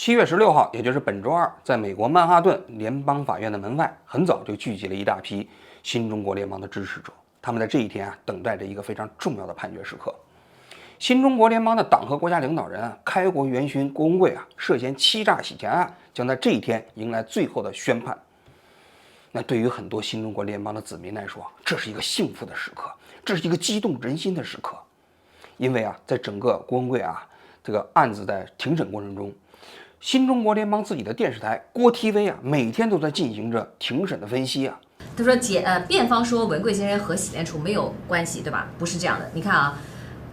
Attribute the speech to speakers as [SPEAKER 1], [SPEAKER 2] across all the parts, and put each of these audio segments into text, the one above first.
[SPEAKER 1] 7月16号，也就是本周二，在美国曼哈顿联邦法院的门外，很早就聚集了一大批新中国联邦的支持者。他们在这一天等待着一个非常重要的判决时刻。新中国联邦的党和国家领导人开国元勋郭文贵涉嫌欺诈洗钱案，将在这一天迎来最后的宣判。那对于很多新中国联邦的子民来说，这是一个幸福的时刻，这是一个激动人心的时刻。因为在整个郭文贵这个案子在庭审过程中，新中国联邦自己的电视台郭 TV 每天都在进行着庭审的分析
[SPEAKER 2] 他说辩方说文贵先生和洗钱处没有关系，对吧？不是这样的。你看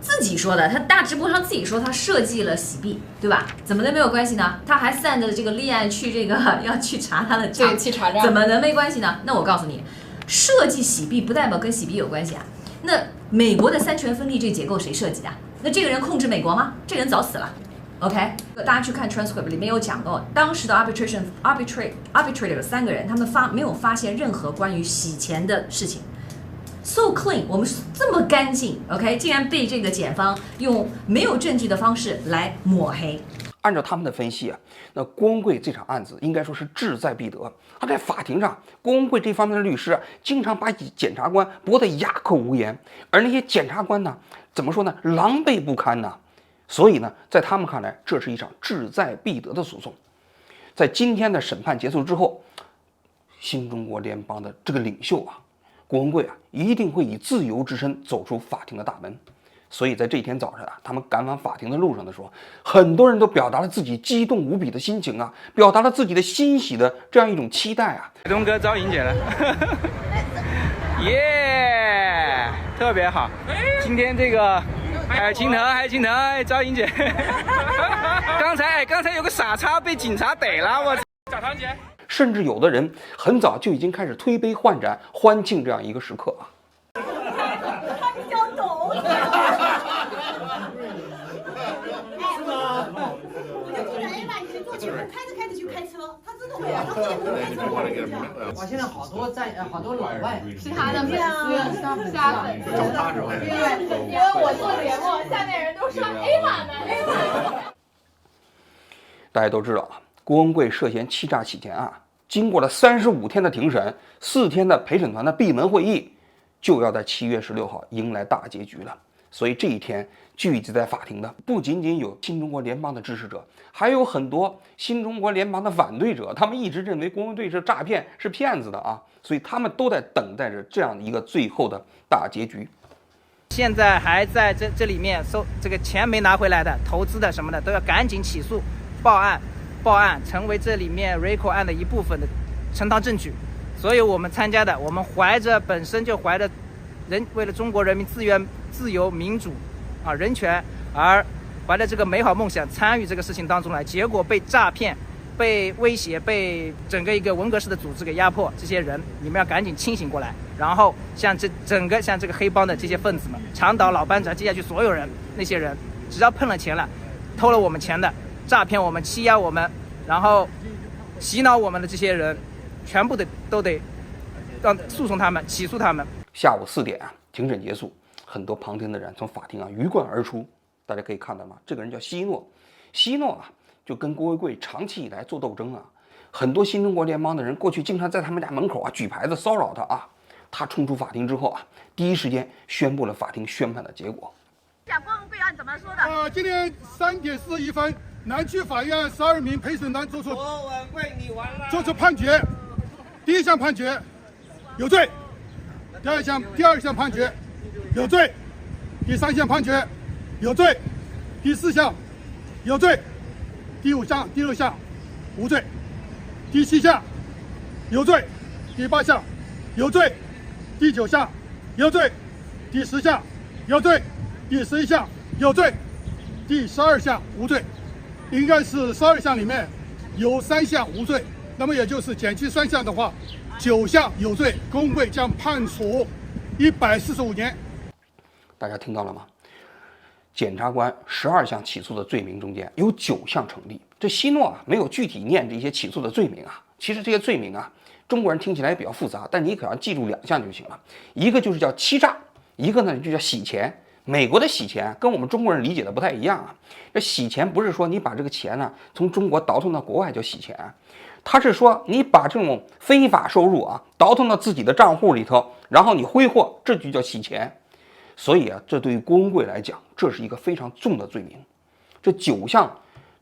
[SPEAKER 2] 自己说的，他大直播上自己说他设计了洗币，对吧？怎么能没有关系呢？他还散着这个立案去要去查他的账，
[SPEAKER 3] 对，去查账，
[SPEAKER 2] 怎么能没关系呢？那我告诉你，设计洗币不代表跟洗币有关系那美国的三权分立这结构谁设计的？那这个人控制美国吗？这个人早死了。OK， 大家去看 transcript 里面有讲到，当时的 arbitrator 三个人，他们没有发现任何关于洗钱的事情。So clean， 我们这么干净 ，OK， 竟然被这个检方用没有证据的方式来抹黑。
[SPEAKER 1] 按照他们的分析那郭文贵这场案子应该说是志在必得。他在法庭上，郭文贵这方面的律师经常把检察官驳得哑口无言，而那些检察官呢，怎么说呢，狼狈不堪呢。所以呢，在他们看来，这是一场志在必得的诉讼。在今天的审判结束之后，新中国联邦的这个领袖郭文贵一定会以自由之身走出法庭的大门。所以在这一天早上他们赶往法庭的路上的时候，很多人都表达了自己激动无比的心情表达了自己的欣喜的这样一种期待
[SPEAKER 4] 东哥招莹姐了，耶，特别好。今天这个海青藤，招莹姐。刚才有个傻叉被警察逮了，我小唐姐。
[SPEAKER 1] 甚至有的人很早就已经开始推杯换盏，欢庆这样一个时刻
[SPEAKER 5] 他比较懂。是吗？我就听着哎妈，你去坐车，开着去开车，他真的会他自己会开车。
[SPEAKER 6] 哇，现在好多老外
[SPEAKER 3] 是他的粉丝，是他粉丝，对，因为我做节目，下面人都说哎妈呢。
[SPEAKER 1] 大家都知道郭文贵涉嫌欺诈洗钱案，经过了35天的庭审，4天的陪审团的闭门会议，就要在7月16号迎来大结局了。所以这一天聚集在法庭的不仅仅有新中国联邦的支持者，还有很多新中国联邦的反对者，他们一直认为郭文贵是诈骗，是骗子的所以他们都在等待着这样一个最后的大结局。
[SPEAKER 4] 现在还在这里面这个钱没拿回来的、投资的什么的，都要赶紧起诉、报案，成为这里面 RICO 案的一部分的呈堂证据。所有我们参加的，我们本身就怀着为了中国人民自由、民主人权而怀着这个美好梦想参与这个事情当中来，结果被诈骗、被威胁、被整个一个文革式的组织给压迫，这些人你们要赶紧清醒过来。然后像这个黑帮的这些分子们，长岛老班长，接下去所有人，那些人只要碰了钱了，偷了我们钱的，诈骗我们、欺压我们，然后洗脑我们的这些人，全部都得让诉讼他们、起诉他们。
[SPEAKER 1] 下午4点庭审结束，很多旁听的人从法庭鱼贯而出。大家可以看到吗？这个人叫希诺，就跟郭文贵长期以来做斗争很多新中国联邦的人过去经常在他们家门口举牌子骚扰他他冲出法庭之后第一时间宣布了法庭宣判的结果。
[SPEAKER 5] 讲郭文贵案怎么说的？
[SPEAKER 7] 今天3点41分，南区法院12名陪审团做出判决。第一项判决有罪，第二项判决有罪，第3项判决有罪，第4项有罪，第5项、第6项无罪，第7项有罪，第8项有罪，第9项有罪，第10项有罪，第11项有罪，第12项无罪。应该是12项里面有3项无罪，那么也就是减去3项的话，9项有罪，郭文贵将判处145年。
[SPEAKER 1] 大家听到了吗？检察官12项起诉的罪名中间有9项成立。这希诺没有具体念这些起诉的罪名其实这些罪名中国人听起来也比较复杂，但你可要记住2项就行了。一个就是叫欺诈，一个呢就叫洗钱。美国的洗钱跟我们中国人理解的不太一样啊。这洗钱不是说你把这个钱呢从中国倒腾到国外叫洗钱，他是说你把这种非法收入啊倒腾到自己的账户里头，然后你挥霍，这就叫洗钱。所以啊，这对于郭文贵来讲，这是一个非常重的罪名。这9项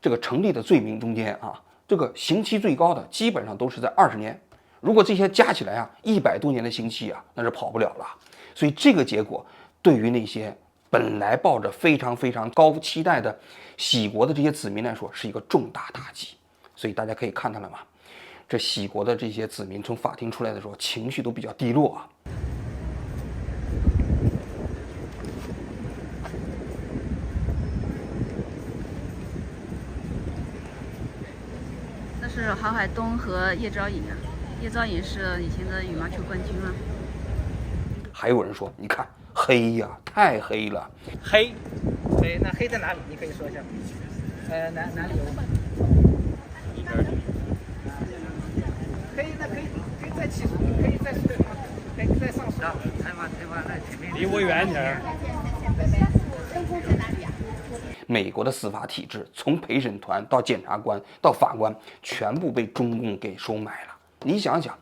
[SPEAKER 1] 这个成立的罪名中间啊，这个刑期最高的基本上都是在20年。如果这些加起来啊，100多年的刑期啊，那是跑不了了。所以这个结果对于那些本来抱着非常非常高期待的喜国的这些子民来说，是一个重大打击。所以大家可以看到了吗？这喜国的这些子民从法庭出来的时候，情绪都比较低落啊。
[SPEAKER 8] 那是郝海东和叶钊颖啊，叶钊颖是以前的羽毛球冠军啊。
[SPEAKER 1] 还有人说，你看黑呀，太黑了。
[SPEAKER 4] 黑，那黑在哪里？你可以说一下。哪里有？黑，那可以再起诉，可以再上诉。裁判在前面。离我远点。
[SPEAKER 1] 美国的司法体制从陪审团到检察官到法官，全部被中共给收买了。你想想，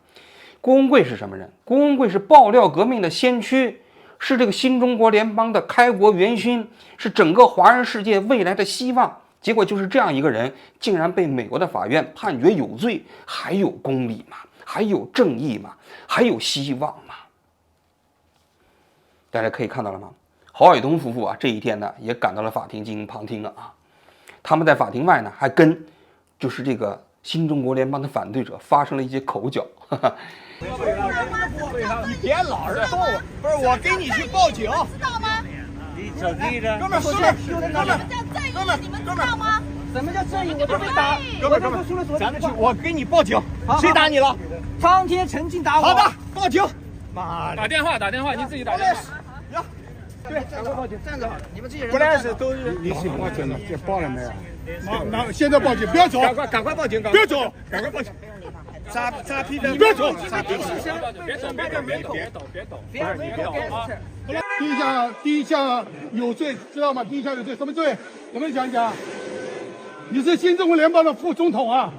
[SPEAKER 1] 郭文贵是什么人？郭文贵是爆料革命的先驱，是这个新中国联邦的开国元勋，是整个华人世界未来的希望。结果就是这样一个人，竟然被美国的法院判决有罪，还有公理吗？还有正义吗？还有希望吗？大家可以看到了吗？郝海东夫妇啊，这一天呢也赶到了法庭进行旁听了啊。他们在法庭外呢，还跟就是这个新中国联邦的反对者发生了一些口角。
[SPEAKER 9] 你别老是逗我，不是我给你去报警，
[SPEAKER 5] 知道吗？
[SPEAKER 9] 你怎地着？哥们儿，哥们儿，
[SPEAKER 4] 什么叫正义？我就被打，
[SPEAKER 9] 哥们儿，咱们去，我给你报警。谁打你了？
[SPEAKER 4] 苍天陈进打我。
[SPEAKER 9] 好的，报警。妈的，
[SPEAKER 10] 打电话，你自己打电话。
[SPEAKER 4] 对，赶快报警，站着好了。你们这些人
[SPEAKER 9] 不认识都是。
[SPEAKER 7] 你喜欢真的，这报了没有？那现在报警，不要走，
[SPEAKER 9] 赶快报警，
[SPEAKER 7] 不要走，
[SPEAKER 9] 赶快报警。扎批的，
[SPEAKER 7] 不要走，第一项有罪，知道吗？第一项有罪，什么罪？我们讲一讲。你是新中国联邦的副总统啊。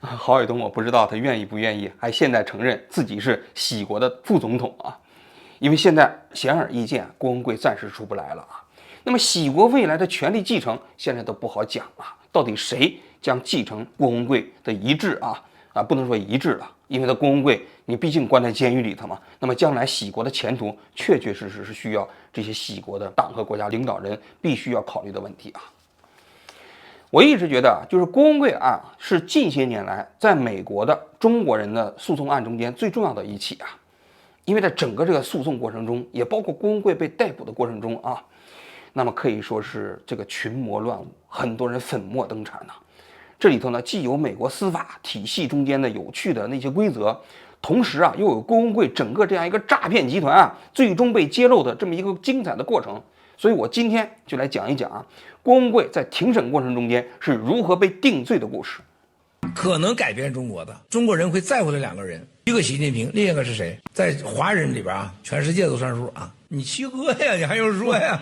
[SPEAKER 1] 郝海东我不知道他愿意不愿意，还现在承认自己是喜国的副总统啊。因为现在显而易见，郭文贵暂时出不来了啊。那么喜国未来的权力继承现在都不好讲啊，到底谁将继承郭文贵的遗志啊？不能说遗志了，因为他郭文贵你毕竟关在监狱里头嘛。那么将来喜国的前途确确实实是需要这些喜国的党和国家领导人必须要考虑的问题啊。我一直觉得就是郭文贵案是近些年来在美国的中国人的诉讼案中间最重要的一起啊。因为在整个这个诉讼过程中，也包括郭文贵被逮捕的过程中啊，那么可以说是这个群魔乱舞，很多人粉墨登场呢。这里头呢，既有美国司法体系中间的有趣的那些规则，同时啊，又有郭文贵整个这样一个诈骗集团啊，最终被揭露的这么一个精彩的过程。所以我今天就来讲一讲啊，郭文贵在庭审过程中间是如何被定罪的故事。
[SPEAKER 11] 可能改变中国的中国人会在乎的2个人，一个习近平，另一个是谁？在华人里边啊，全世界都算数啊。你七哥呀，你还用说呀？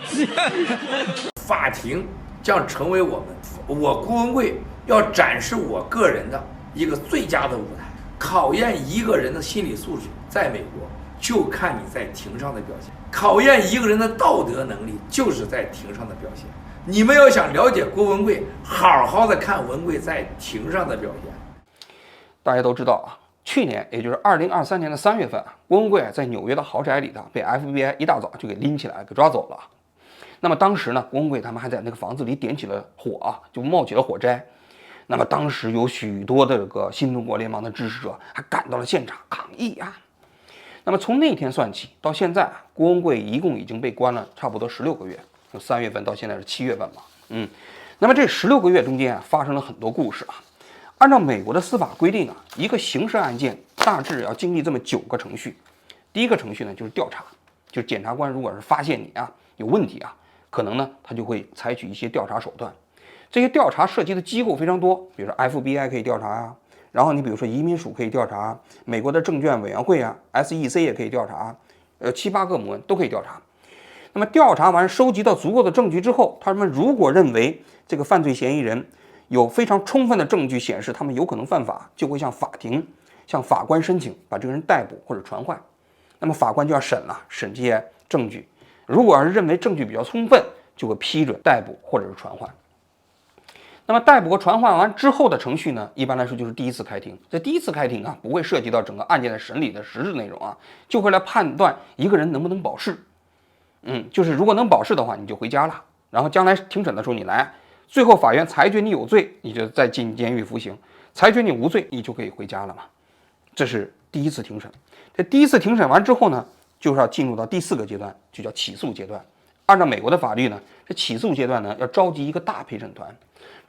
[SPEAKER 12] 法庭将成为我郭文贵要展示我个人的一个最佳的舞台，考验一个人的心理素质。在美国，就看你在庭上的表现；考验一个人的道德能力，就是在庭上的表现。你们要想了解郭文贵，好好的看文贵在庭上的表现。
[SPEAKER 1] 大家都知道啊，去年也就是2023年的3月份啊，郭文贵在纽约的豪宅里头被 FBI 一大早就给拎起来给抓走了。那么当时呢，郭文贵他们还在那个房子里点起了火啊，就冒起了火灾。那么当时有许多的这个新中国联邦的支持者还赶到了现场抗议啊。那么从那天算起到现在，郭文贵一共已经被关了差不多16个月。从3月份到现在是7月份嘛，那么这16个月中间啊，发生了很多故事啊。按照美国的司法规定啊，一个刑事案件大致要经历这么9个程序。第一个程序呢就是调查，就是检察官如果是发现你啊有问题啊，可能呢他就会采取一些调查手段。这些调查涉及的机构非常多，比如说 FBI 可以调查啊，然后你比如说移民署可以调查，美国的证券委员会啊 SEC 也可以调查，7、8个部门都可以调查。那么调查完收集到足够的证据之后，他们如果认为这个犯罪嫌疑人有非常充分的证据显示他们有可能犯法，就会向法庭、向法官申请把这个人逮捕或者传唤。那么法官就要审这些证据，如果是认为证据比较充分，就会批准逮捕或者是传唤。那么逮捕和传唤完之后的程序呢，一般来说就是第一次开庭。这第一次开庭不会涉及到整个案件的审理的实质内容就会来判断一个人能不能保释。就是如果能保释的话，你就回家了，然后将来庭审的时候你来，最后法院裁决你有罪，你就再进监狱服刑；裁决你无罪，你就可以回家了嘛。这是第一次庭审。这第一次庭审完之后呢，就是要进入到第4个阶段，就叫起诉阶段。按照美国的法律呢，这起诉阶段呢要召集一个大陪审团。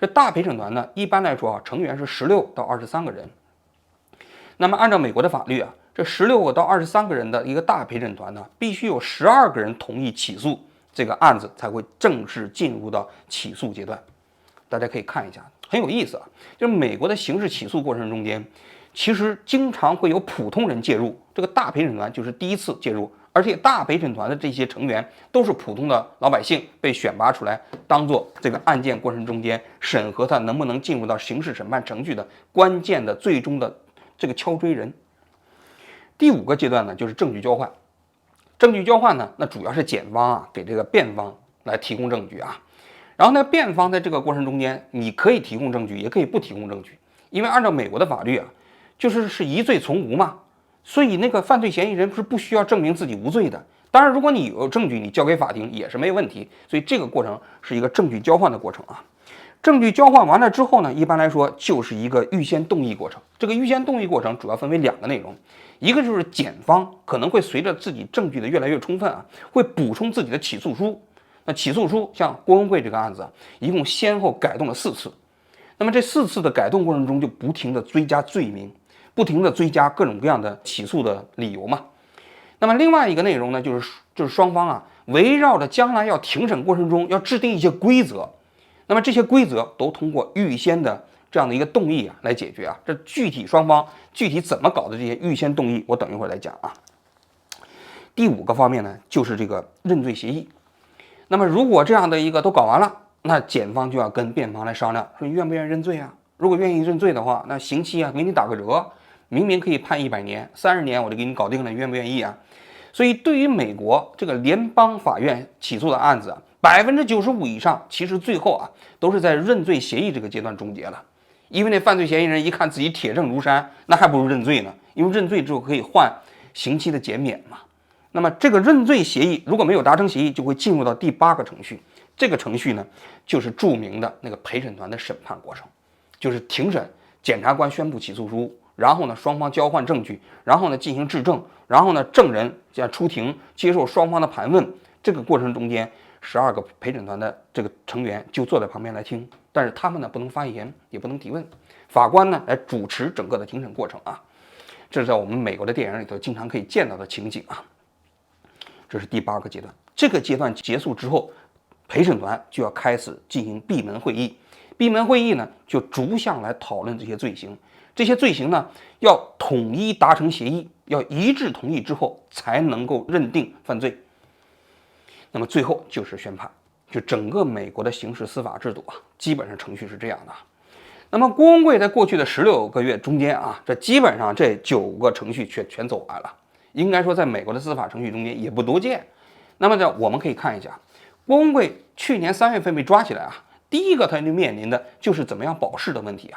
[SPEAKER 1] 这大陪审团呢，一般来说成员是16到23个人。那么按照美国的法律这16个到23个人的一个大陪审团呢，必须有12个人同意起诉这个案子，才会正式进入到起诉阶段。大家可以看一下，很有意思就是美国的刑事起诉过程中间，其实经常会有普通人介入，这个大陪审团就是第一次介入，而且大陪审团的这些成员都是普通的老百姓被选拔出来，当做这个案件过程中间审核他能不能进入到刑事审判程序的关键的最终的这个敲追人。第5个阶段呢，就是证据交换。证据交换呢，那主要是检方给这个辩方来提供证据然后呢，辩方在这个过程中间，你可以提供证据，也可以不提供证据，因为按照美国的法律就是疑罪从无嘛，所以那个犯罪嫌疑人是不需要证明自己无罪的。当然，如果你有证据，你交给法庭也是没有问题。所以这个过程是一个证据交换的过程证据交换完了之后呢，一般来说就是一个预先动议过程。这个预先动议过程主要分为2个内容，一个就是检方可能会随着自己证据的越来越充分会补充自己的起诉书。那起诉书像郭文贵这个案子一共先后改动了4次。那么这4次的改动过程中，就不停的追加罪名，不停的追加各种各样的起诉的理由嘛。那么另外一个内容呢，就是双方围绕着将来要庭审过程中要制定一些规则。那么这些规则都通过预先的这样的一个动议来解决这具体双方具体怎么搞的这些预先动议，我等一会儿来讲第5个方面呢，就是这个认罪协议。那么如果这样的一个都搞完了，那检方就要跟辩方来商量，说你愿不愿意认罪如果愿意认罪的话，那刑期给你打个折，明明可以判100年，30年我就给你搞定了，你愿不愿意所以对于美国这个联邦法院起诉的案子95%以上，其实最后都是在认罪协议这个阶段终结了。因为那犯罪嫌疑人一看自己铁证如山，那还不如认罪呢，因为认罪之后可以换刑期的减免嘛。那么这个认罪协议如果没有达成协议，就会进入到第8个程序。这个程序呢，就是著名的那个陪审团的审判过程，就是庭审，检察官宣布起诉书，然后呢双方交换证据，然后呢进行质证，然后呢证人出庭接受双方的盘问。这个过程中间，12个陪审团的这个成员就坐在旁边来听，但是他们呢不能发言，也不能提问，法官呢来主持整个的庭审过程这是在我们美国的电影里头经常可以见到的情景这是第8个阶段。这个阶段结束之后，陪审团就要开始进行闭门会议。闭门会议呢，就逐项来讨论这些罪行。这些罪行呢，要统一达成协议，要一致同意之后，才能够认定犯罪。那么最后就是宣判。就整个美国的刑事司法制度基本上程序是这样的。那么郭文贵在过去的16个月中间这基本上这9个程序全走完了。应该说，在美国的司法程序中间也不多见。那么我们可以看一下，郭文贵去年3月份被抓起来第一个他就面临的就是怎么样保释的问题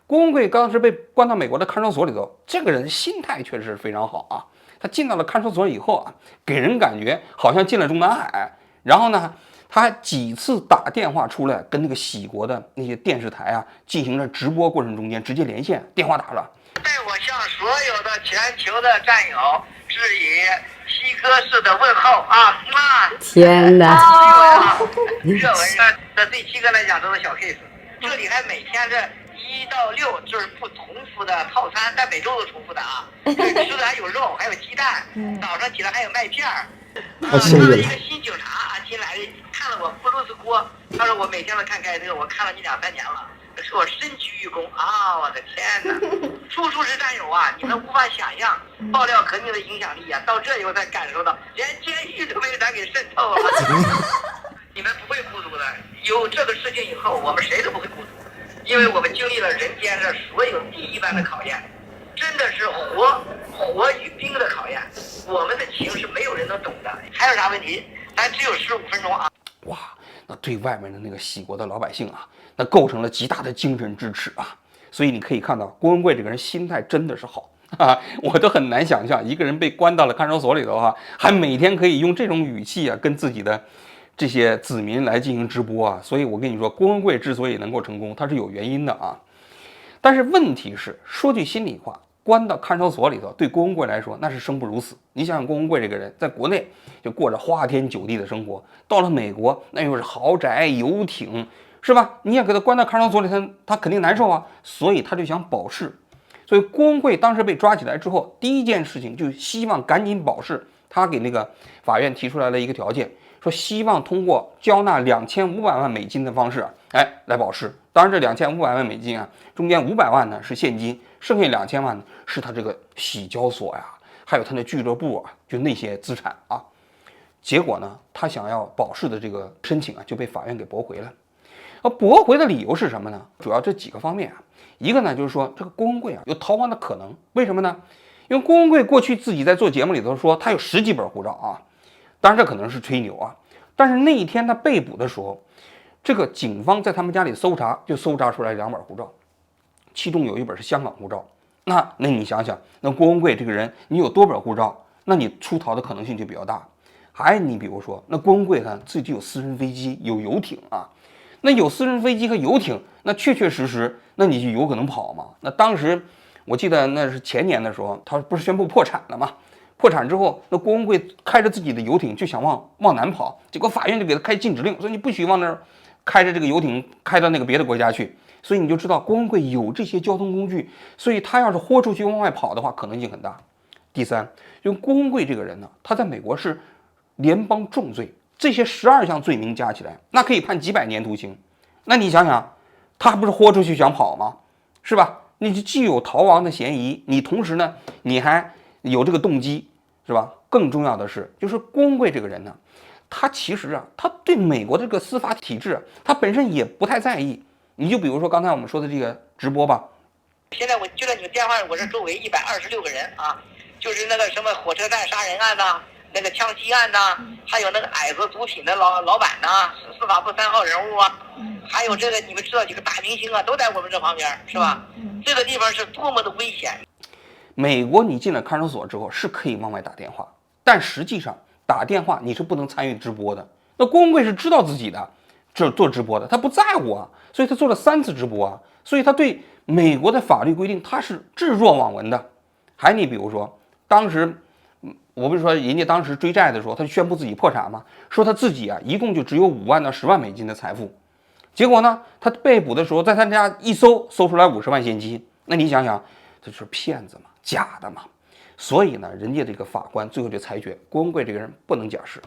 [SPEAKER 1] 郭文贵当时被关到美国的看守所里头，这个人心态确实非常好他进到了看守所以后给人感觉好像进了中南海。然后呢，他还几次打电话出来跟那个喜国的那些电视台进行了直播过程中间直接连线，电话打了。
[SPEAKER 13] 我向所有的全球的战友致以希科式的问候
[SPEAKER 14] 天哪！
[SPEAKER 13] 热文这对7个来讲都是小 case， 这里还每天这1到6就是不重复的套餐，但每周都重复的吃的还有肉，还有鸡蛋，早上起来还有麦片
[SPEAKER 14] 太幸运了。
[SPEAKER 13] 一个新警察进来看了我布鲁斯锅，他说我每天都看这个，我看了你2、3年了。是我深居于公啊！我的天哪，处处是战友啊！你们无法想象爆料革命的影响力啊！到这以后才感受到，连监狱都被咱给渗透了。你们不会孤独的，有这个事情以后，我们谁都不会孤独，因为我们经历了人间的所有第一般的考验，真的是火与冰的考验。我们的情是没有人能懂的。还有啥问题？咱只有15分钟啊！
[SPEAKER 1] 哇，那对外面的那个喜国的老百姓啊，那构成了极大的精神支持啊。所以你可以看到，郭文贵这个人心态真的是好啊，我都很难想象一个人被关到了看守所里头啊，还每天可以用这种语气啊跟自己的这些子民来进行直播啊。所以我跟你说，郭文贵之所以能够成功，他是有原因的啊。但是问题是，说句心里话，关到看守所里头，对郭文贵来说那是生不如死。你想想，郭文贵这个人在国内就过着花天酒地的生活，到了美国那又是豪宅游艇，是吧？你也给他关到看守所里，他肯定难受啊，所以他就想保释。所以郭文贵当时被抓起来之后，第一件事情就希望赶紧保释。他给那个法院提出来了一个条件，说希望通过交纳2500万美金的方式，来保释。当然，这2500万美金啊，中间500万呢是现金，剩下2000万呢是他这个洗交所呀，还有他那俱乐部啊，就那些资产啊。结果呢，他想要保释的这个申请啊，就被法院给驳回了。而驳回的理由是什么呢？主要这几个方面啊。一个呢，就是说这个郭文贵啊有逃亡的可能。为什么呢？因为郭文贵过去自己在做节目里头说他有10几本护照啊，当然这可能是吹牛啊。但是那一天他被捕的时候，这个警方在他们家里搜查，就搜查出来2本护照，其中有1本是香港护照。那你想想，那郭文贵这个人，你有多本护照，那你出逃的可能性就比较大。还你比如说，那郭文贵他自己有私人飞机，有游艇啊。那有私人飞机和游艇，那确确实实，那你就有可能跑嘛。那当时我记得那是前年的时候，他不是宣布破产了吗？破产之后，那郭文贵开着自己的游艇就想往南跑，结果法院就给他开禁止令，说你不许往那儿开着这个游艇开到那个别的国家去。所以你就知道郭文贵有这些交通工具，所以他要是豁出去往外跑的话，可能性很大。第三，就郭文贵这个人呢，他在美国是联邦重罪。这些12项罪名加起来，那可以判几百年徒刑。那你想想，他不是豁出去想跑吗？是吧？你既有逃亡的嫌疑，你同时呢，你还有这个动机，是吧？更重要的是，就是郭文贵这个人呢，他其实啊，他对美国这个司法体制，他本身也不太在意。你就比如说刚才我们说的这个直播吧，
[SPEAKER 13] 现在我就在你电话，我这周围126个人啊，就是那个什么火车站杀人案呐。那个枪击案呐，还有那个矮子毒品的老板呐，司法部3号人物啊，还有这个你们知道几个大明星啊，都在我们这旁边，是吧？这个地方是多么的危险。
[SPEAKER 1] 美国你进了看守所之后是可以往外打电话，但实际上打电话你是不能参与直播的。那郭文贵是知道自己的这做直播的，他不在乎啊，所以他做了3次直播啊，所以他对美国的法律规定他是置若罔闻的。还你比如说当时。我不是说人家当时追债的时候，他就宣布自己破产嘛，说他自己啊一共就只有5万到10万美金的财富。结果呢，他被捕的时候，在他家一搜出来50万现金。那你想想，这是骗子嘛，假的嘛。所以呢，人家这个法官最后就裁决郭文贵这个人不能假释。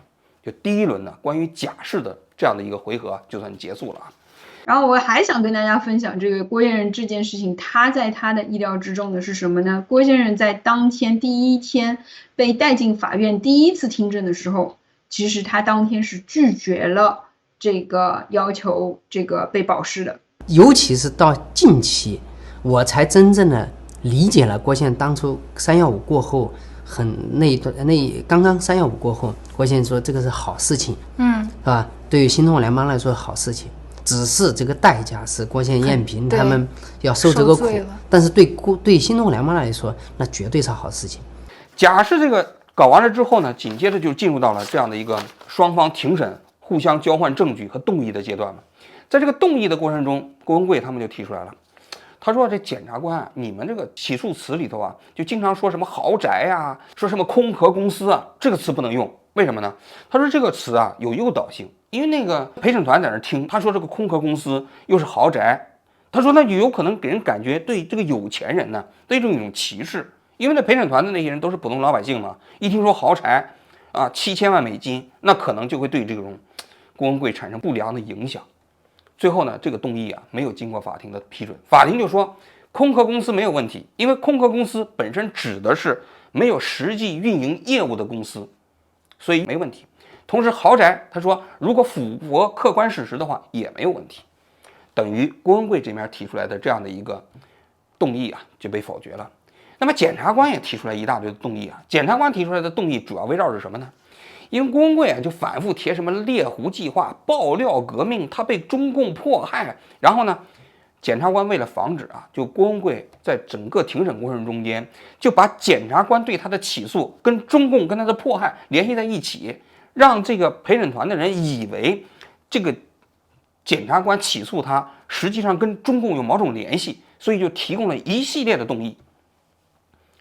[SPEAKER 1] 就第一轮呢，关于假释的这样的一个回合就算结束了啊。
[SPEAKER 15] 然后我还想跟大家分享这个郭先生这件事情，他在他的意料之中的是什么呢？郭先生在当天第一天被带进法院第一次听证的时候，其实他当天是拒绝了这个要求这个被保释的。
[SPEAKER 14] 尤其是到近期，我才真正的理解了郭先生当初315过后刚刚315过后，郭先生说这个是好事情，是吧？对于新中国联邦来说是好事情。只是这个代价是郭宪、燕平他们要受这个苦，但是对新中国联盟来说，那绝对是好事情。
[SPEAKER 1] 假释这个搞完了之后呢，紧接着就进入到了这样的一个双方庭审、互相交换证据和动议的阶段了。在这个动议的过程中，郭文贵他们就提出来了，他说这检察官啊，你们这个起诉词里头啊，就经常说什么豪宅呀，说什么空壳公司啊，这个词不能用。为什么呢？他说这个词啊有诱导性，因为那个陪审团在那听，他说这个空壳公司又是豪宅，他说那就有可能给人感觉对这个有钱人呢的一种歧视，因为那陪审团的那些人都是普通老百姓嘛，一听说豪宅啊7000万美金，那可能就会对这种郭文贵产生不良的影响。最后呢，这个动议啊没有经过法庭的批准，法庭就说空客公司没有问题，因为空客公司本身指的是没有实际运营业务的公司，所以没问题。同时豪宅他说如果符合客观事实的话也没有问题，等于郭文贵这边提出来的这样的一个动议啊就被否决了。那么检察官也提出来一大堆的动议啊，检察官提出来的动议主要围绕着什么呢？因为郭文贵啊就反复提什么猎狐计划、爆料革命，他被中共迫害，然后呢，检察官为了防止啊，就郭文贵在整个庭审过程中间就把检察官对他的起诉跟中共跟他的迫害联系在一起，让这个陪审团的人以为这个检察官起诉他实际上跟中共有某种联系，所以就提供了一系列的动议。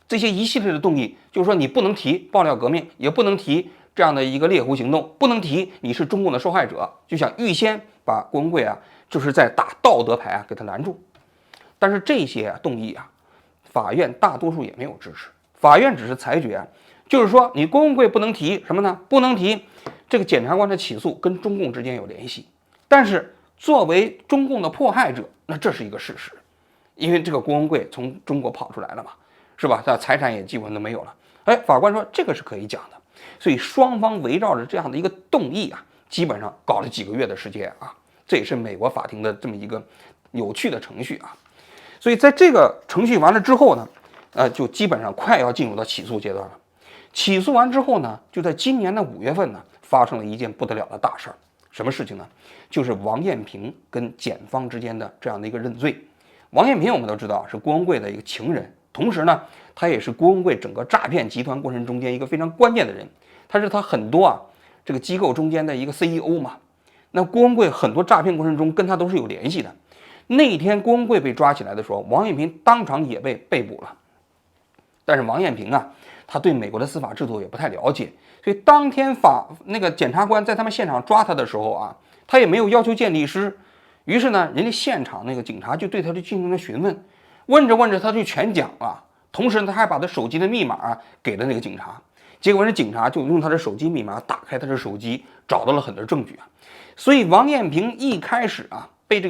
[SPEAKER 1] 这些一系列的动议就是说你不能提爆料革命，也不能提这样的一个猎狐行动，不能提你是中共的受害者，就想预先把郭文贵啊就是在打道德牌啊给他拦住。但是这些动议啊，法院大多数也没有支持，法院只是裁决就是说你郭文贵不能提什么呢？不能提这个检察官的起诉跟中共之间有联系，但是作为中共的迫害者，那这是一个事实，因为这个郭文贵从中国跑出来了嘛，是吧？他财产也基本都没有了。哎，法官说这个是可以讲的，所以双方围绕着这样的一个动议啊，基本上搞了几个月的时间啊，这也是美国法庭的这么一个有趣的程序啊。所以在这个程序完了之后呢，就基本上快要进入到起诉阶段了。起诉完之后呢，就在今年的5月份呢，发生了一件不得了的大事儿。什么事情呢？就是王艳平跟检方之间的这样的一个认罪。王艳平我们都知道是郭文贵的一个情人，同时呢，他也是郭文贵整个诈骗集团过程中间一个非常关键的人，他是他很多这个机构中间的一个 CEO 嘛。那郭文贵很多诈骗过程中跟他都是有联系的。那天郭文贵被抓起来的时候，王艳平当场也被被捕了。但是王艳平啊，他对美国的司法制度也不太了解，所以当天那个检察官在他们现场抓他的时候啊，他也没有要求见律师。于是呢，人家现场那个警察就对他就进行了询问，问着问着他就全讲了，同时他还把他手机的密码给了那个警察。结果那警察就用他的手机密码打开他的手机，找到了很多证据啊。所以王艳平一开始啊被这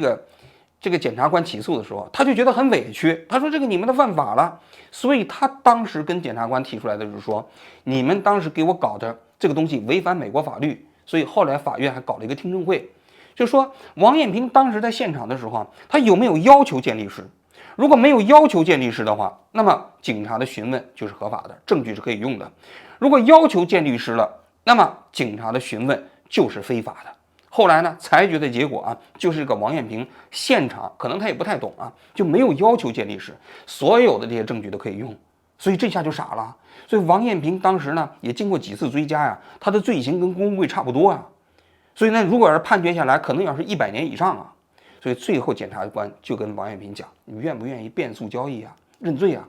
[SPEAKER 1] 个检察官起诉的时候，他就觉得很委屈，他说这个你们都犯法了。所以他当时跟检察官提出来的就是说，你们当时给我搞的这个东西违反美国法律。所以后来法院还搞了一个听证会，就说王艳平当时在现场的时候，他有没有要求见律师？如果没有要求见律师的话，那么警察的询问就是合法的，证据是可以用的。如果要求见律师了，那么警察的询问就是非法的。后来呢，裁决的结果啊，就是这个王艳平现场可能他也不太懂啊，就没有要求见律师，所有的这些证据都可以用，所以这下就傻了。所以王艳平当时呢也经过几次追加呀，他的罪行跟郭文贵差不多啊，所以呢，如果是判决下来，可能要是100年以上啊。所以最后检察官就跟王艳平讲，你愿不愿意变诉交易啊，认罪啊？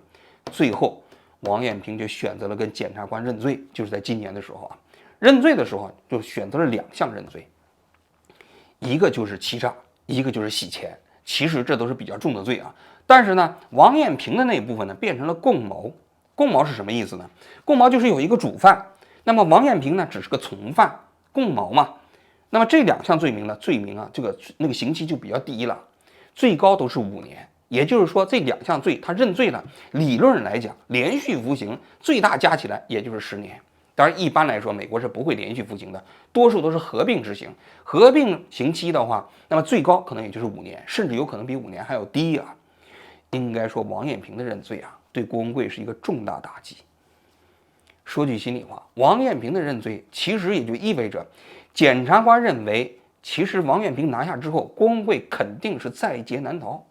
[SPEAKER 1] 最后王艳平就选择了跟检察官认罪，就是在今年的时候啊，认罪的时候就选择了2项认罪。一个就是欺诈，一个就是洗钱，其实这都是比较重的罪啊。但是呢，王艳平的那一部分呢变成了共谋。共谋是什么意思呢？共谋就是有一个主犯，那么王艳平呢只是个从犯，共谋嘛。那么这2项罪名呢，那个刑期就比较低了，最高都是5年。也就是说，这2项罪他认罪了，理论上来讲，连续服刑最大加起来也就是10年。当然，一般来说，美国是不会连续服刑的，多数都是合并执行。合并刑期的话，那么最高可能也就是5年，甚至有可能比5年还要低啊。应该说，王艳平的认罪啊，对郭文贵是一个重大打击。说句心里话，王艳平的认罪其实也就意味着，检察官认为，其实王艳平拿下之后，郭文贵肯定是在劫难逃。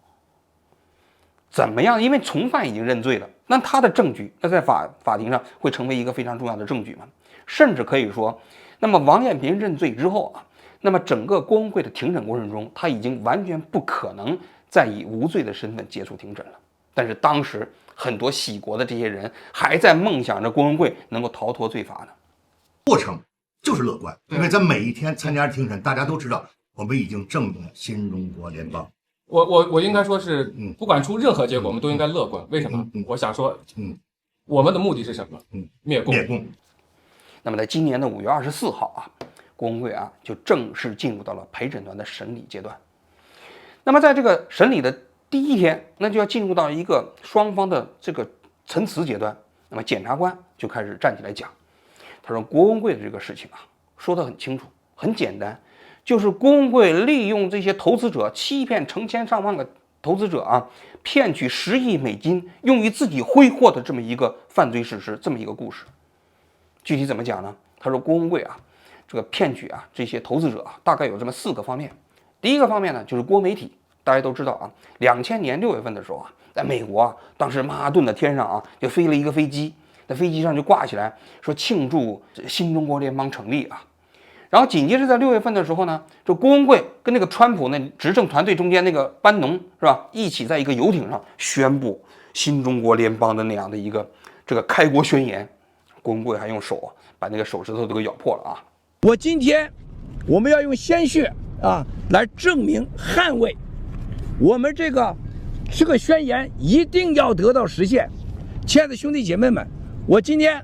[SPEAKER 1] 怎么样？因为从犯已经认罪了，那他的证据，那在法庭上会成为一个非常重要的证据嘛？甚至可以说，那么王艳平认罪之后啊，那么整个郭文贵的庭审过程中，他已经完全不可能再以无罪的身份接受庭审了。但是当时很多喜国的这些人还在梦想着郭文贵能够逃脱罪罚呢。
[SPEAKER 16] 过程就是乐观，因为在每一天参加庭审，大家都知道我们已经正定了新中国联邦。
[SPEAKER 10] 我应该说是，不管出任何结果，我们都应该乐观。为什么？我想说，我们的目的是什么？灭共。
[SPEAKER 1] 那么在今年的5月24号啊，郭文贵啊就正式进入到了陪审团的审理阶段。那么在这个审理的第一天，那就要进入到一个双方的这个陈词阶段。那么检察官就开始站起来讲，他说郭文贵的这个事情啊，说得很清楚，很简单，就是郭文贵利用这些投资者欺骗成千上万个投资者啊，骗取10亿美金，用于自己挥霍的这么一个犯罪事实，这么一个故事。具体怎么讲呢？他说郭文贵啊，这个骗取啊这些投资者啊，大概有这么4个方面。第一个方面呢，就是郭媒体，大家都知道啊，2000年6月份的时候啊，在美国啊，当时曼哈顿的天上啊，就飞了一个飞机，在飞机上就挂起来说庆祝新中国联邦成立啊。然后紧接着在6月份的时候呢，这郭文贵跟那个川普那执政团队中间那个班农是吧，一起在一个游艇上宣布新中国联邦的那样的一个这个开国宣言。郭文贵还用手把那个手指头都给咬破了啊！
[SPEAKER 11] 我们要用鲜血啊来证明捍卫我们这个宣言一定要得到实现。亲爱的兄弟姐妹们，我今天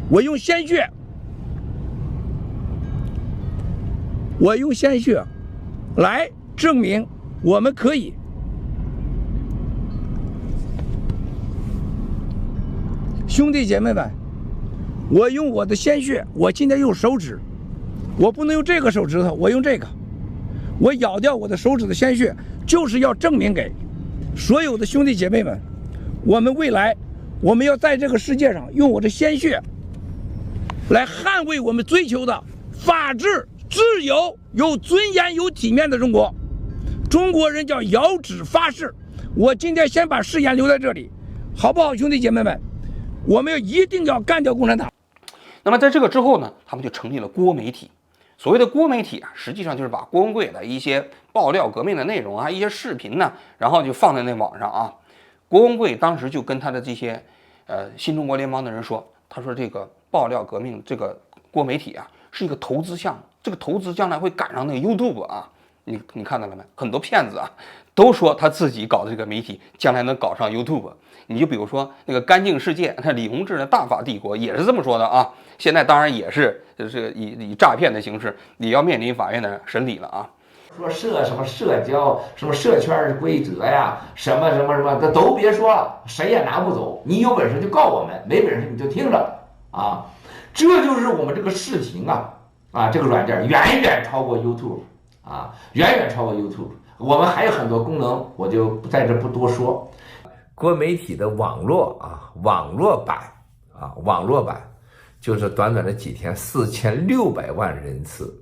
[SPEAKER 11] 我用鲜血来证明我们可以。兄弟姐妹们，我用我的鲜血，我今天用手指，我不能用这个手指头，我用这个，我咬掉我的手指的鲜血，就是要证明给所有的兄弟姐妹们，我们未来我们要在这个世界上用我的鲜血来捍卫我们追求的法治、自由、有尊严、有体面的中国。中国人叫摇指发誓。我今天先把誓言留在这里，好不好，兄弟姐妹们？我们一定要干掉共产党。
[SPEAKER 1] 那么在这个之后呢，他们就成立了郭媒体。所谓的郭媒体啊，实际上就是把郭文贵的一些爆料革命的内容啊，一些视频呢，然后就放在那网上啊。郭文贵当时就跟他的这些新中国联邦的人说，他说这个爆料革命这个郭媒体啊是一个投资项目，这个投资将来会赶上那个 YouTube 啊。你看到了没？很多骗子啊都说他自己搞的这个媒体将来能搞上 YouTube。你就比如说那个干净世界，那李洪志的大法帝国也是这么说的啊。现在当然也是就是以诈骗的形式，也要面临法院的审理了啊。
[SPEAKER 12] 说什么社交什么社圈规则呀，什么的都别说了，谁也拿不走。你有本事就告我们，没本事你就听着啊。这就是我们这个视频啊，这个软件远远超过 YouTube 啊，远远超过 YouTube。我们还有很多功能，我就在这不多说。
[SPEAKER 17] 国媒体的网络版就是短短的几天4600万人次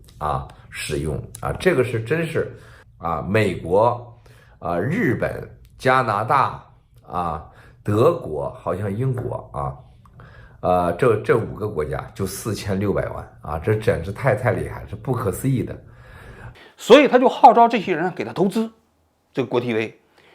[SPEAKER 17] 使用啊，这个是真是美国日本、加拿大德国，好像英国这5个国家就4600万这简直太厉害，是不可思议的。
[SPEAKER 1] 所以他就号召这些人给他投资，这个郭 TV，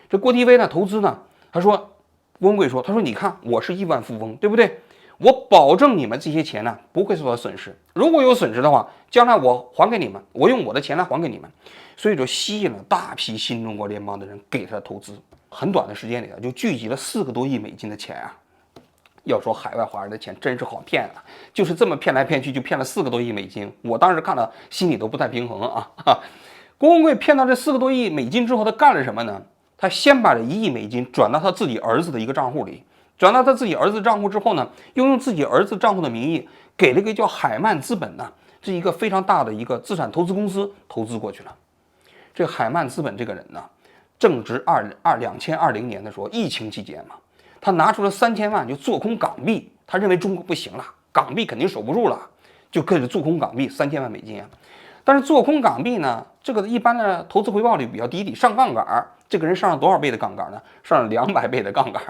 [SPEAKER 1] 这郭 TV 呢投资呢，他说郭文贵说，他说你看我是亿万富翁，对不对？我保证你们这些钱呢不会受到损失，如果有损失的话，将来我还给你们，我用我的钱来还给你们。所以就吸引了大批新中国联邦的人给他投资，很短的时间里就聚集了4个多亿美金的钱啊。要说海外华人的钱真是好骗啊，就是这么骗来骗去就骗了4个多亿美金，我当时看了心里都不太平衡啊。郭文贵骗到这4个多亿美金之后，他干了什么呢？他先把这1亿美金转到他自己儿子的一个账户里，转到他自己儿子账户之后呢，又用自己儿子账户的名义给了一个叫海曼资本的这一个非常大的一个资产投资公司投资过去了。这海曼资本这个人呢，正值2020年的时候，疫情期间嘛，他拿出了3000万就做空港币，他认为中国不行了，港币肯定守不住了，就开始做空港币3000万美金啊。但是做空港币呢，这个一般的投资回报率比较低，得上杠杆。这个人上了多少倍的杠杆呢？上了200倍的杠杆。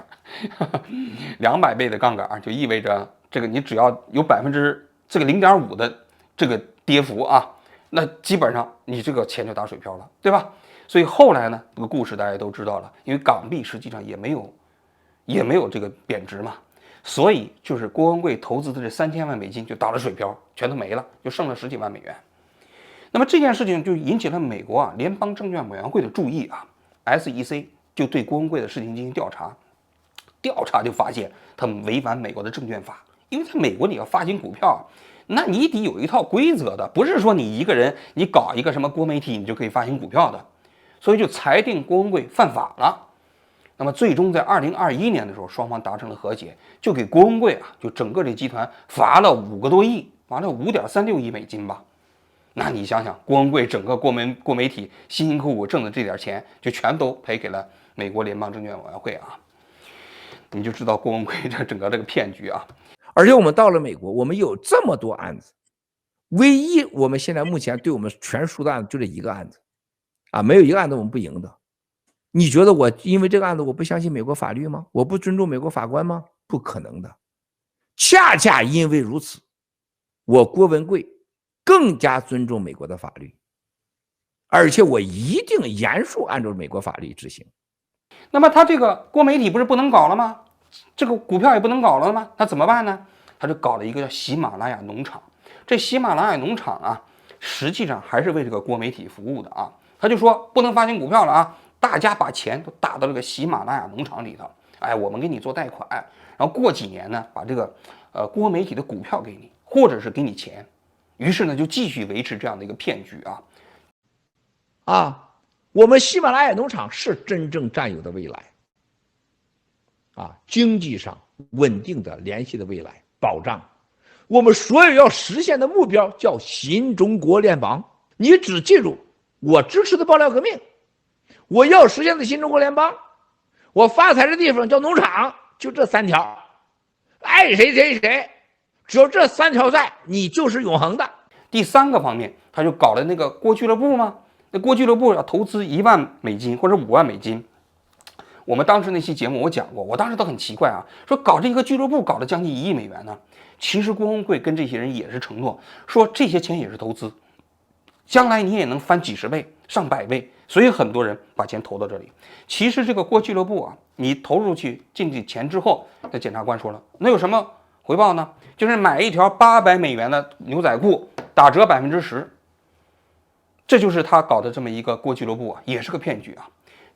[SPEAKER 1] 200倍的杠杆就意味着这个你只要有0.5%的这个跌幅啊，那基本上你这个钱就打水漂了，对吧？所以后来呢，这个故事大家都知道了，因为港币实际上也没有这个贬值嘛，所以就是郭文贵投资的这3000万美金就打了水漂，全都没了，就剩了10几万美元。那么这件事情就引起了美国联邦证券委员会的注意SEC 就对郭文贵的事情进行调查，就发现他们违反美国的证券法，因为在美国你要发行股票，那你得有一套规则的，不是说你一个人你搞一个什么郭媒体你就可以发行股票的，所以就裁定郭文贵犯法了。那么最终在2021年的时候，双方达成了和解，就给郭文贵就整个这集团罚了5个多亿，罚了5.36亿美金吧。那你想想，郭文贵整个郭媒体辛辛苦苦挣的这点钱，就全都赔给了美国联邦证券委员会啊。你就知道郭文贵这整个这个骗局啊。
[SPEAKER 11] 而且我们到了美国，我们有这么多案子，唯一我们现在目前对我们全输的案子就这一个案子，没有一个案子我们不赢的。你觉得我因为这个案子我不相信美国法律吗？我不尊重美国法官吗？不可能的。恰恰因为如此，我郭文贵更加尊重美国的法律，而且我一定严肃按照美国法律执行。
[SPEAKER 1] 那么他这个郭媒体不是不能搞了吗？这个股票也不能搞了吗？他怎么办呢？他就搞了一个叫喜马拉雅农场。这喜马拉雅农场实际上还是为这个郭媒体服务的啊。他就说不能发行股票了啊，大家把钱都打到这个喜马拉雅农场里头，我们给你做贷款，然后过几年呢，把这个郭媒体的股票给你，或者是给你钱。于是呢，就继续维持这样的一个骗局
[SPEAKER 11] 我们喜马拉雅农场是真正占有的未来。经济上稳定的联系的未来保障，我们所有要实现的目标叫新中国联邦。你只记住我支持的爆料革命，我要实现的新中国联邦，我发财的地方叫农场，就这3条，爱谁谁谁，只要这3条在，你就是永恒的。
[SPEAKER 1] 第3个方面，他就搞了那个郭俱乐部嘛，那郭俱乐部要投资1万美金或者5万美金。我们当时那期节目我讲过，我当时都很奇怪说搞这个俱乐部搞了将近1亿美元呢。其实郭文贵跟这些人也是承诺说这些钱也是投资，将来你也能翻几10倍上100倍，所以很多人把钱投到这里。其实这个郭俱乐部你投入去进去钱之后，那检察官说了，那有什么回报呢？就是买一条800美元的牛仔裤打折10%，这就是他搞的这么一个郭俱乐部也是个骗局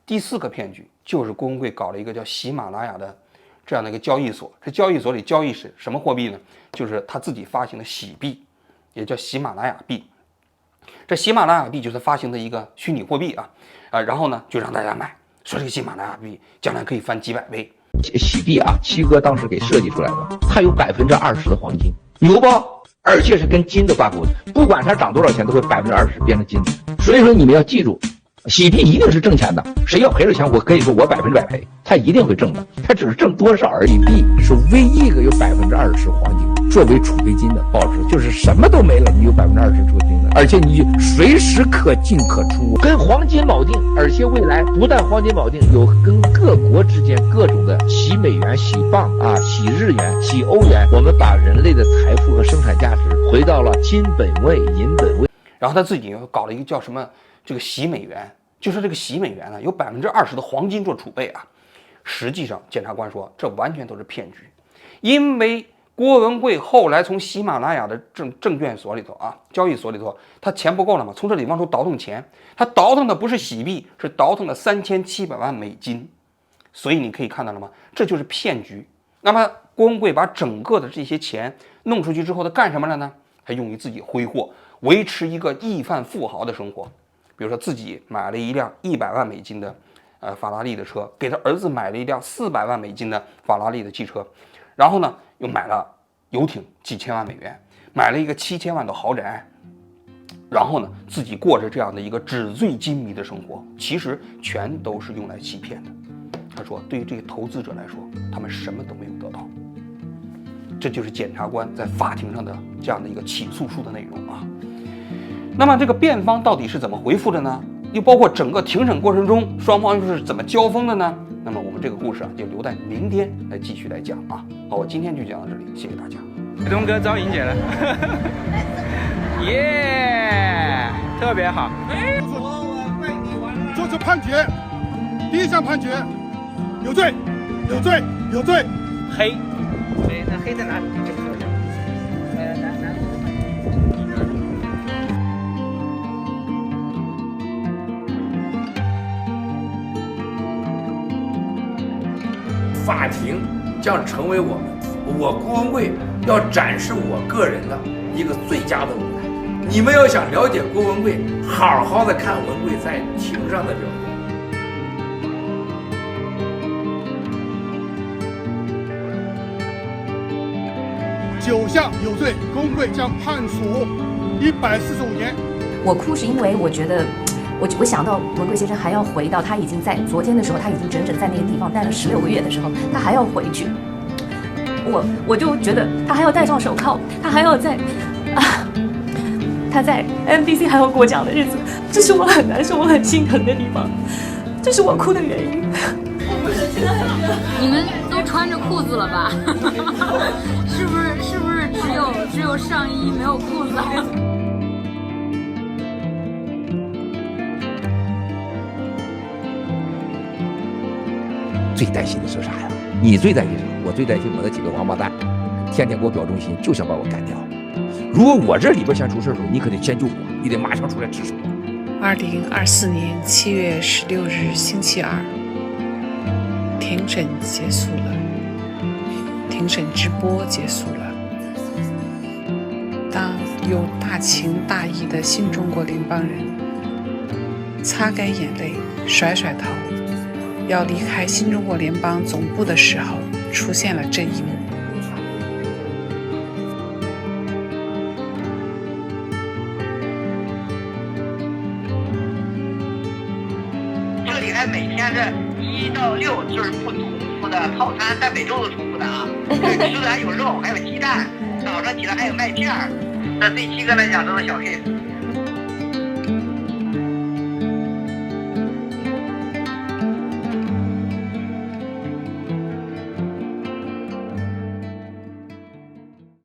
[SPEAKER 1] 第4个骗局就是郭文贵搞了一个叫喜马拉雅的这样的一个交易所，这交易所里交易是什么货币呢？就是他自己发行的喜币，也叫喜马拉雅币。这喜马拉雅币就是发行的一个虚拟货币然后呢就让大家买，说这个喜马拉雅币将来可以翻几百倍。
[SPEAKER 11] 喜币七哥当时给设计出来的，它有20%的黄金，牛不？而且是跟金的挂钩的，不管它涨多少钱，都会20%变成金子。所以说你们要记住，喜币一定是挣钱的，谁要赔了钱，我可以说我100%赔，他一定会挣的，他只是挣多少而已。币是唯一一个有20%黄金作为储备金的报纸，就是什么都没了，你有20%储备金的，而且你随时可进可出，跟黄金锚定。而且未来不但黄金锚定，有跟各国之间各种的洗美元、洗镑洗日元、洗欧元，我们把人类的财富和生产价值回到了金本位、银本位。
[SPEAKER 1] 然后他自己又搞了一个叫什么这个洗美元，就说这个洗美元有20%的黄金做储备实际上检察官说这完全都是骗局，因为郭文贵后来从喜马拉雅的证券所里头交易所里头，他钱不够了嘛，从这里往出倒腾钱，他倒腾的不是喜币，是倒腾了3700万美金。所以你可以看到了吗？这就是骗局。那么郭文贵把整个的这些钱弄出去之后，他干什么了呢？他用于自己挥霍，维持一个亿万富豪的生活。比如说自己买了一辆100万美金的法拉利的车，给他儿子买了一辆400万美金的法拉利的汽车，然后呢又买了游艇几千万美元，买了一个7000万的豪宅，然后呢自己过着这样的一个纸醉金迷的生活，其实全都是用来欺骗的。他说对于这些投资者来说，他们什么都没有得到。这就是检察官在法庭上的这样的一个起诉书的内容那么这个辩方到底是怎么回复的呢？又包括整个庭审过程中双方又是怎么交锋的呢？那么我们这个故事就留待明天来继续来讲好，我今天就讲到这里，谢谢大家。
[SPEAKER 4] 伟东哥招莹姐了，耶，特别好。
[SPEAKER 7] 作出判决，第1项判决，有罪，有罪，有罪。
[SPEAKER 4] 黑，那黑在哪里？
[SPEAKER 12] 法庭将成为我郭文贵要展示我个人的一个最佳的舞台。你们要想了解郭文贵，好好的看文贵在庭上的表现。
[SPEAKER 7] 9项有罪，郭文贵将判处145年。
[SPEAKER 2] 我哭是因为我觉得，我想到文贵先生还要回到他已经在昨天的时候，他已经整整在那个地方待了16个月的时候，他还要回去。我就觉得他还要戴上手铐，他还要他在 MBC 还要过奖的日子，这是我很难受、我很心疼的地方，这是我哭的原因。
[SPEAKER 8] 你们都穿着裤子了吧？是不是只有上衣没有裤子？
[SPEAKER 18] 最担心的是啥呀？你最担心什么？我最担心我那几个王八蛋，天天给我表忠心，就想把我干掉。如果我这里边先出事的时候，你可得先救我，你得马上出来支持我。
[SPEAKER 19] 2024年7月16日星期二，庭审结束了，庭审直播结束了。当有大情大义的新中国联邦人擦干眼泪，甩甩头，要离开新中国联邦总部的时候，出现了这一幕。
[SPEAKER 13] 这里还每天这1到6就是不重复的套餐，在每周都重复的啊。吃的还有肉，还有鸡蛋，早上起来还有麦片儿。这对7个来讲都是小 case。